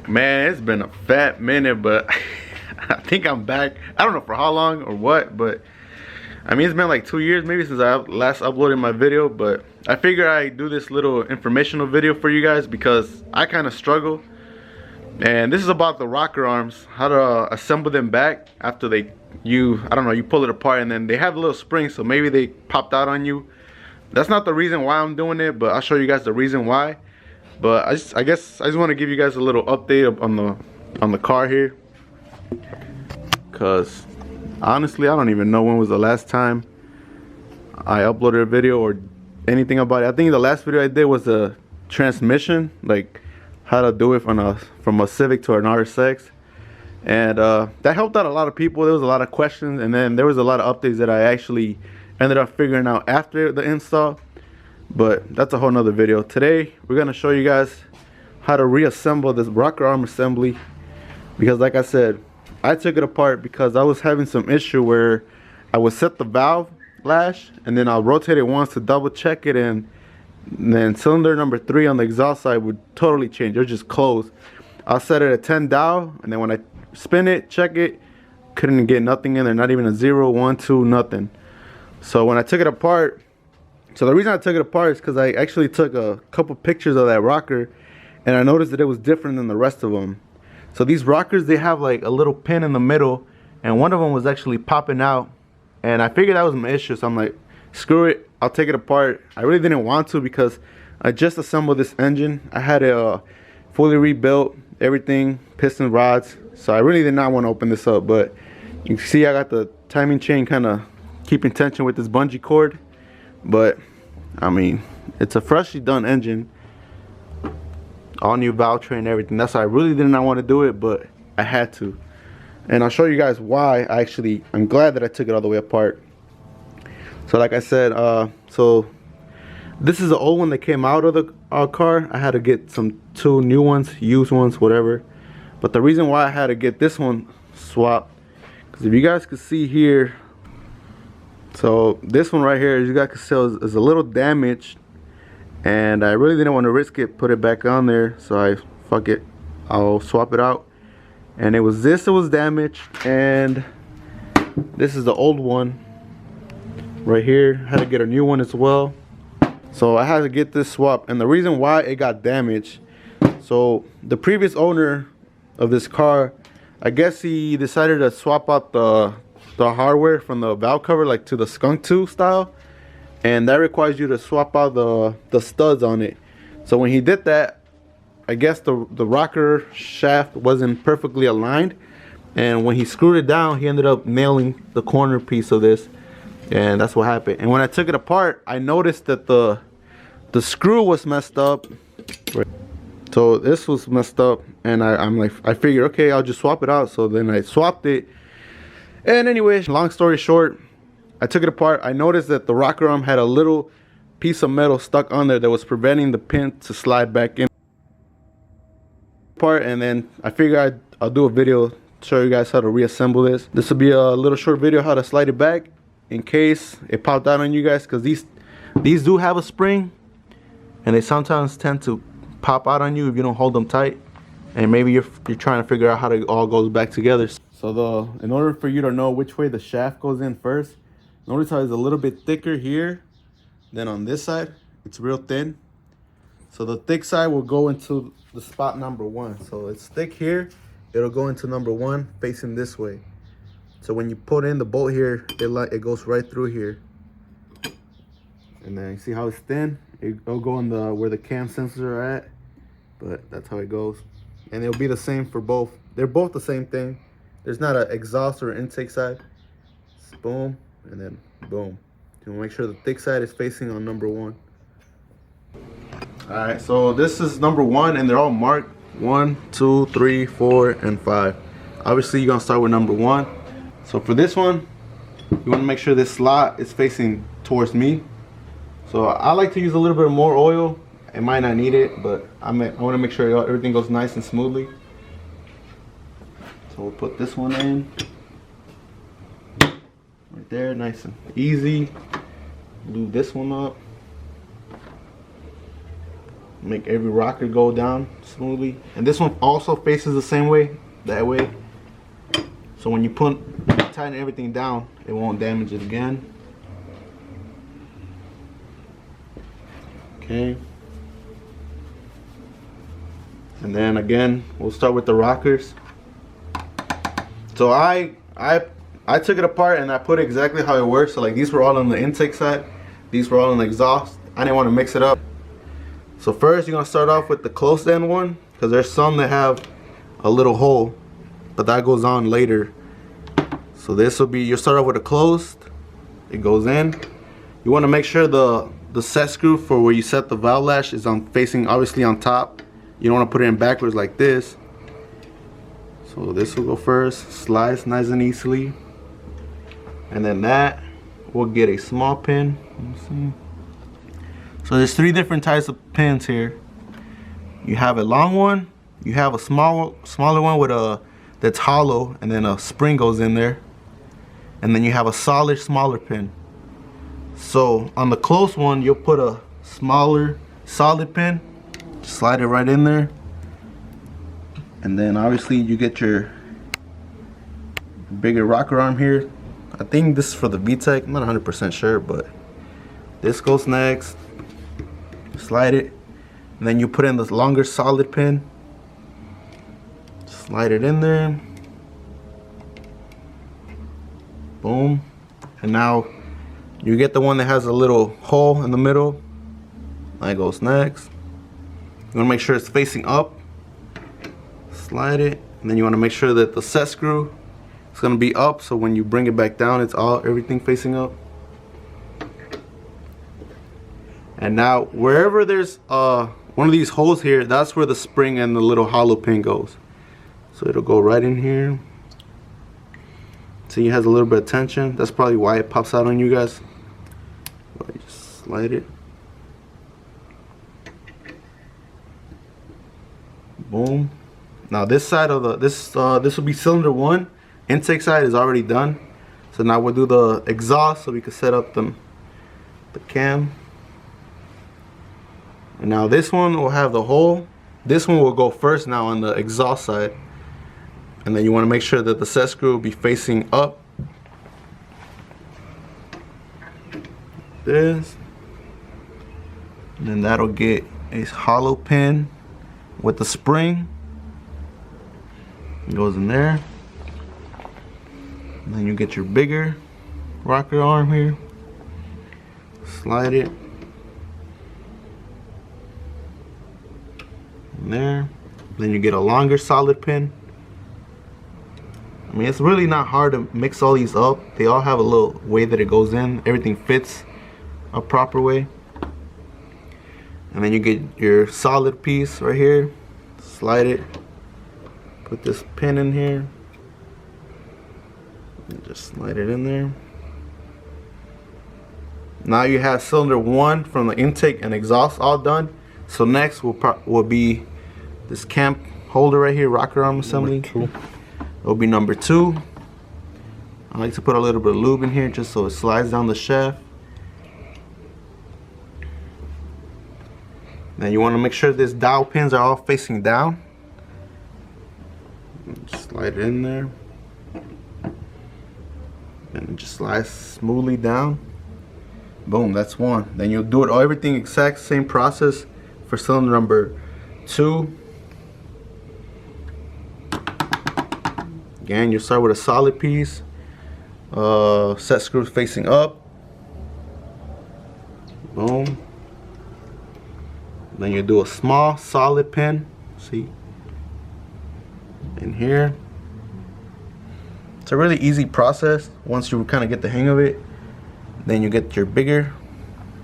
Man, it's been a fat minute, but I think I'm back. I don't know for how long or what, but I mean, it's been like 2 years maybe since I last uploaded my video, but I figure I do this little informational video for you guys because I kind of struggle. And this is about the rocker arms, how to assemble them back after I don't know, you pull it apart and then they have a little spring, so maybe they popped out on you. That's not the reason why I'm doing it, but I'll show you guys the reason why. But I guess I just want to give you guys a little update on the car here, cause honestly I don't even know when was the last time I uploaded a video or anything about it. I think the last video I did was a transmission, like how to do it from a Civic to an RSX, and that helped out a lot of people. There was a lot of questions, and then there was a lot of updates that I actually ended up figuring out after the install, but that's a whole nother video. Today we're gonna show you guys how to reassemble this rocker arm assembly, because like I said, I took it apart because I was having some issue where I would set the valve lash and then I'll rotate it once to double check it, and then cylinder number 3 on the exhaust side would totally change. It would just close. I'll set it at 10 dial, and then when I spin it, check it, couldn't get nothing in there, not even a 0, 1, 2, nothing. So when I took it apart, so the reason I took it apart is because I actually took a couple pictures of that rocker, and I noticed that it was different than the rest of them. So these rockers, they have like a little pin in the middle, and one of them was actually popping out, and I figured that was my issue. So I'm like, screw it, I'll take it apart. I really didn't want to because I just assembled this engine. I had it fully rebuilt, everything, piston rods, so I really did not want to open this up. But you can see I got the timing chain kind of keeping tension with this bungee cord. But I mean, it's a freshly done engine, all new valve tray and everything. That's why I really did not want to do it, but I had to. And I'll show you guys why. I'm glad that I took it all the way apart. So like I said, so this is the old one that came out of the car. I had to get two new ones, used ones, whatever. But the reason why I had to get this one swapped, because if you guys can see here, so this one right here, as you guys can see, is a little damaged, and I really didn't want to risk it, put it back on there, so fuck it, I'll swap it out. And it was this that was damaged, and this is the old one right here. Had to get a new one as well, so I had to get this swap. And the reason why it got damaged, so the previous owner of this car, I guess he decided to swap out the hardware from the valve cover, like to the skunk tooth style, and that requires you to swap out the studs on it. So when he did that, I guess the rocker shaft wasn't perfectly aligned, and when he screwed it down, he ended up nailing the corner piece of this, and that's what happened. And when I took it apart, I noticed that the screw was messed up. So this was messed up, and I figured, okay, I'll just swap it out. So then I swapped it. And anyway, long story short, I took it apart. I noticed that the rocker arm had a little piece of metal stuck on there that was preventing the pin to slide back in. And then I figured I'll do a video to show you guys how to reassemble this. This will be a little short video how to slide it back in case it popped out on you guys, because these do have a spring, and they sometimes tend to pop out on you if you don't hold them tight, and maybe you're trying to figure out how it all goes back together. So in order for you to know which way the shaft goes in first, notice how it's a little bit thicker here than on this side. It's real thin. So the thick side will go into the spot number 1. So it's thick here, it'll go into number 1 facing this way. So when you put in the bolt here, it goes right through here. And then you see how it's thin? It'll go in where the cam sensors are at, but that's how it goes. And it'll be the same for both. They're both the same thing. There's not an exhaust or intake side. It's boom, and then boom. You want to make sure the thick side is facing on number 1. Alright, so this is number 1, and they're all marked 1, 2, 3, 4, and 5. Obviously, you're going to start with number 1. So for this one, you want to make sure this slot is facing towards me. So I like to use a little bit more oil. It might not need it, but I want to make sure everything goes nice and smoothly. So we'll put this one in right there, nice and easy. Lube this one up. make every rocker go down smoothly. And this one also faces the same way, that way. So when you tighten everything down, it won't damage it again. Okay. And then again, we'll start with the rockers. So I took it apart and I put exactly how it works. So like these were all on the intake side, these were all on the exhaust. I didn't want to mix it up. So first you're gonna start off with the closed end one, because there's some that have a little hole, but that goes on later. So this will be, you'll start off with a closed, it goes in. You want to make sure the set screw for where you set the valve latch is facing obviously on top. You don't want to put it in backwards like this. So this will go first, slides nice and easily. And then that will get a small pin. Let me see. So there's 3 different types of pins here. You have a long one, you have a smaller one with that's hollow, and then a spring goes in there. And then you have a solid, smaller pin. So on the close one, you'll put a smaller, solid pin, slide it right in there. And then obviously you get your bigger rocker arm here. I think this is for the VTEC, I'm not 100% sure, but this goes next. Slide it, and then you put in this longer solid pin. Slide it in there. Boom. And now you get the one that has a little hole in the middle. That goes next. You want to make sure it's facing up. Slide it, and then you want to make sure that the set screw is going to be up, so when you bring it back down, it's everything facing up. And now wherever there's one of these holes here, that's where the spring and the little hollow pin goes. So it'll go right in here. See, it has a little bit of tension. That's probably why it pops out on you guys. But just slide it. Boom. Now this side of the this will be cylinder 1. Intake side is already done. So now we'll do the exhaust so we can set up the cam. And now this one will have the hole. This one will go first now on the exhaust side. And then you want to make sure that the set screw will be facing up. This. And then that'll get a hollow pin with the spring. It goes in there. And then you get your bigger rocker arm here. Slide it. In there. Then you get a longer solid pin. I mean, it's really not hard to mix all these up. They all have a little way that it goes in. Everything fits a proper way. And then you get your solid piece right here. Slide it. Put this pin in here. And just slide it in there. Now you have cylinder 1 from the intake and exhaust all done. So next will be this cam holder right here, rocker arm assembly. It'll be number 2. I like to put a little bit of lube in here just so it slides down the shaft. Then you want to make sure these dowel pins are all facing down. Just slide it in there. And it just slides smoothly down. Boom, that's 1. Then you'll do everything exact same process for cylinder number 2. Again, you start with a solid piece, set screws facing up. Boom. Then you do a small solid pin, see, in here. It's a really easy process once you kind of get the hang of it. Then you get your bigger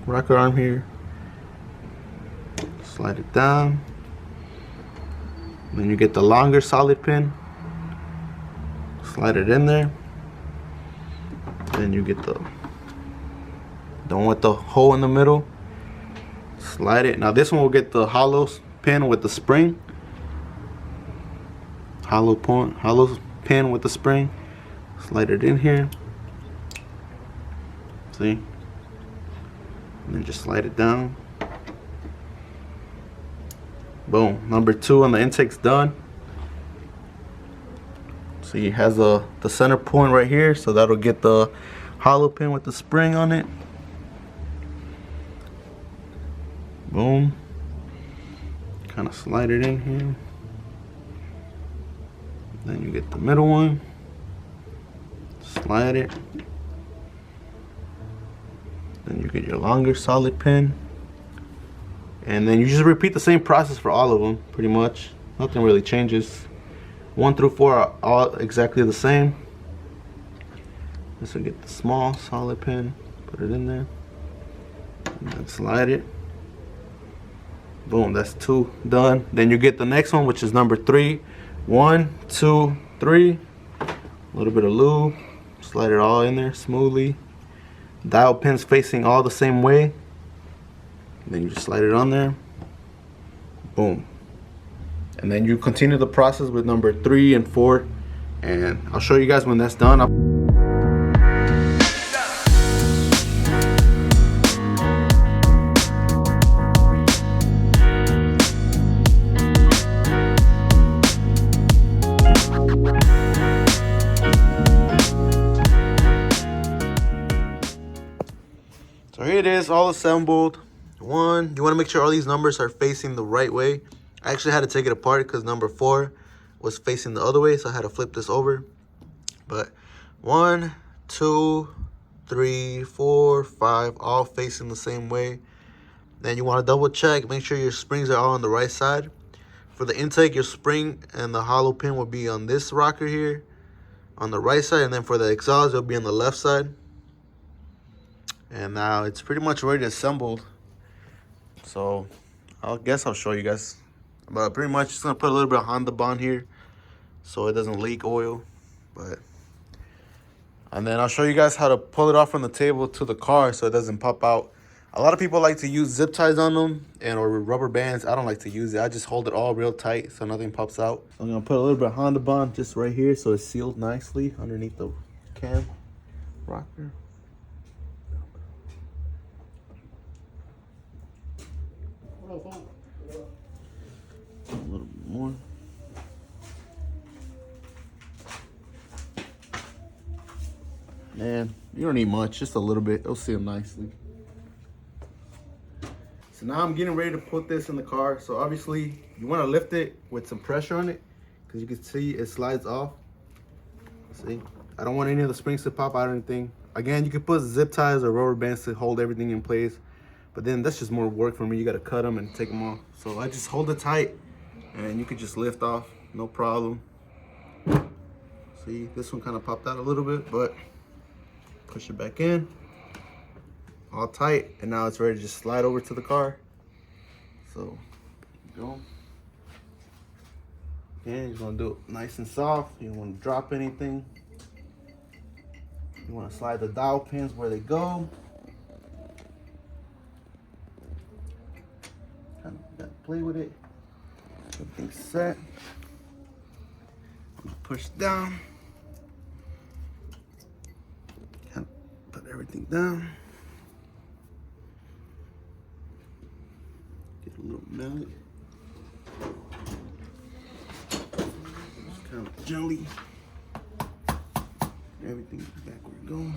rocker arm here, slide it down. Then you get the longer solid pin. Slide it in there. Then you get the one with the hole in the middle. Slide it. Now this one will get the hollow pin with the spring. Hollow pin with the spring. Slide it in here. See? And then just slide it down. Boom. Number 2 on the intake's done. See, it has the center point right here, so that'll get the hollow pin with the spring on it. Boom. Kind of slide it in here. Then you get the middle one. Slide it. Then you get your longer solid pin. And then you just repeat the same process for all of them, pretty much. Nothing really changes. 1 through 4 are all exactly the same. This will get the small solid pin, put it in there, and then slide it. Boom, that's 2 done. Then you get the next one, which is number 3. 1, 2, 3. A little bit of lube, slide it all in there smoothly. Dial pins facing all the same way. Then you just slide it on there. Boom. And then you continue the process with number 3 and 4, and I'll show you guys when that's done. So here it is, all assembled. You want to make sure all these numbers are facing the right way. I actually had to take it apart because number 4 was facing the other way, so I had to flip this over. But 1, 2, 3, 4, 5, all facing the same way. Then you want to double check, make sure your springs are all on the right side. For the intake, your spring and the hollow pin will be on this rocker here, on the right side, and then for the exhaust, it'll be on the left side. And now it's pretty much already assembled. So I guess I'll show you guys. But pretty much just gonna put a little bit of Honda Bond here so it doesn't leak oil. And then I'll show you guys how to pull it off from the table to the car so it doesn't pop out. A lot of people like to use zip ties on them or rubber bands. I don't like to use it. I just hold it all real tight so nothing pops out. So I'm gonna put a little bit of Honda Bond just right here so it's sealed nicely underneath the cam rocker. A little bit more. Man, you don't need much, just a little bit. It'll seal nicely. So now I'm getting ready to put this in the car. So obviously you want to lift it with some pressure on it because you can see it slides off. See, I don't want any of the springs to pop out or anything. Again, you can put zip ties or rubber bands to hold everything in place, but then that's just more work for me. You got to cut them and take them off. So I just hold it tight and you can just lift off, no problem. See, this one kind of popped out a little bit, but push it back in, all tight, and now it's ready to just slide over to the car. So, go. And you're gonna do it nice and soft. You don't want to drop anything. You want to slide the dial pins where they go. Kind of got to play with it. Everything's set. Push down. Kind of put everything down. Get a little mallet. Just kind of gently. Everything's back where it's going.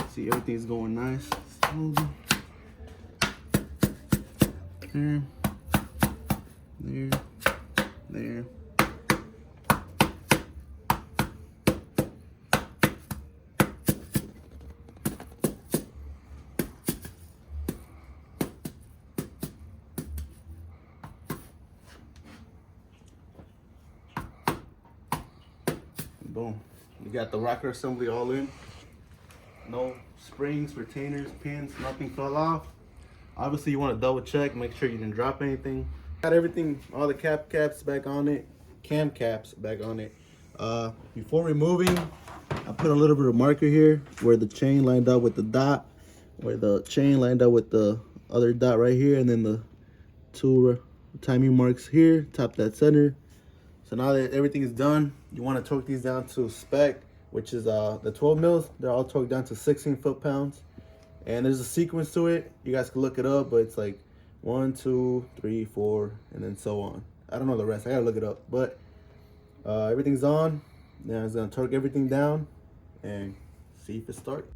See, everything's going nice, smoothly. There. Boom. You got the rocker assembly all in. No springs, retainers, pins, nothing fell off. Obviously you want to double check, make sure you didn't drop anything. Got everything, all the caps back on it, cam caps back on it. Before removing, I put a little bit of marker here where the chain lined up with the dot, where the chain lined up with the other dot right here, and then the 2 timing marks here, top that center. So now that everything is done, you want to torque these down to spec, which is the 12 mils. They're all torqued down to 16 foot-pounds. And there's a sequence to it. You guys can look it up, but it's like 1, 2, 3, 4, and then so on. I don't know the rest. I gotta look it up. But everything's on. Now it's gonna torque everything down and see if it starts.